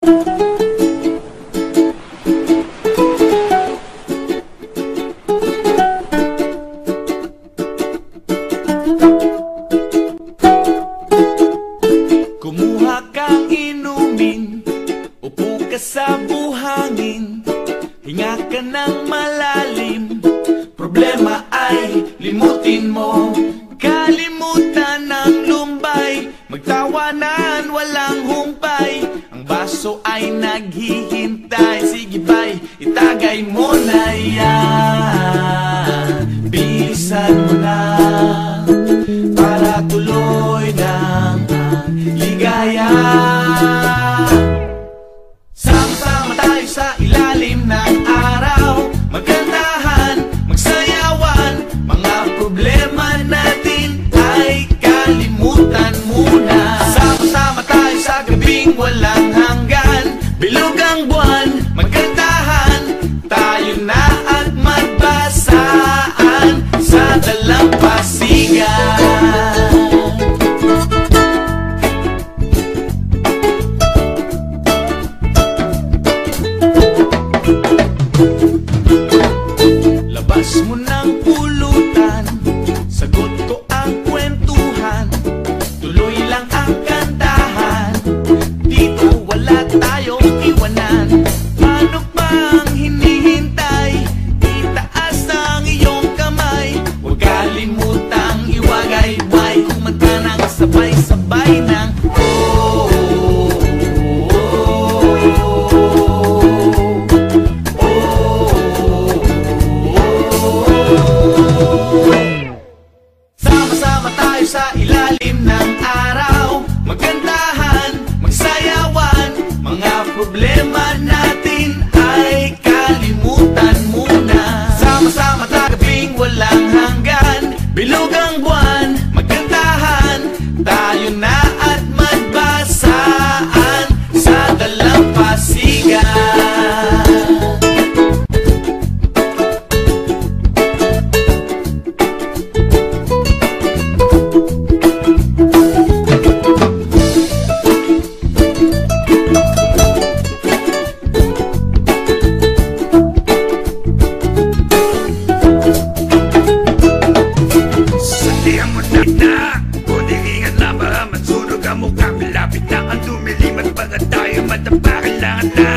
Kumuha kang inumin, upo ka sa buhangin, hinga ka ng malalim. Problema ay limutin mo, kalimutan ng lumbay, magtawanan walang humpay. Ang baso ay naghihintay, sige bay, itagay mo na yan. Bilisan mo na para tuloy ng ligaya. Sama-sama tayo sa ilalim ng araw, magkantahan, magsayawan, mga problema natin ay kalimutan muna. Sama-sama tayo sa gabing walang hanggan, bilog ang buwan, magkantahan, tayo na at magbasaan sa dalampasigan. Labas mo ng pulutan, sagot ko ang kwentuhan, tuloy lang ang kantahan, dito wala tayong iwanan. Paano bang hinihintay? Itaas ang iyong kamay, huwag kalimutang iwagayway, kumanta ng sabay-sabay ng sa ilalim ng araw, magkantahan, magsayawan, mga problema natin ay kalimutan muna. Sama-sama tagabing walang hanggan, bilog ang buwan, magkantahan, tayo na at magbasaan sa dalampasigan.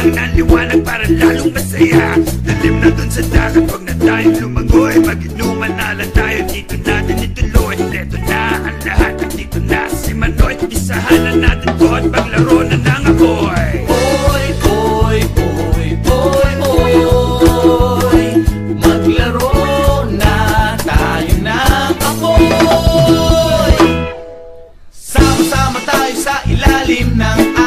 Naliwanag para lalong masaya, lalim na dun sa dagat, wag na tayong lumangoy, mag-inuman na lang tayo, dito natin ituloy. Leto na ang lahat at dito na si Manoy, isahan na natin to at paglaro na ng apoy. Oy, oy, oy, oy, oy, maglaro na tayo ng apoy. Sama-sama tayo sa ilalim ng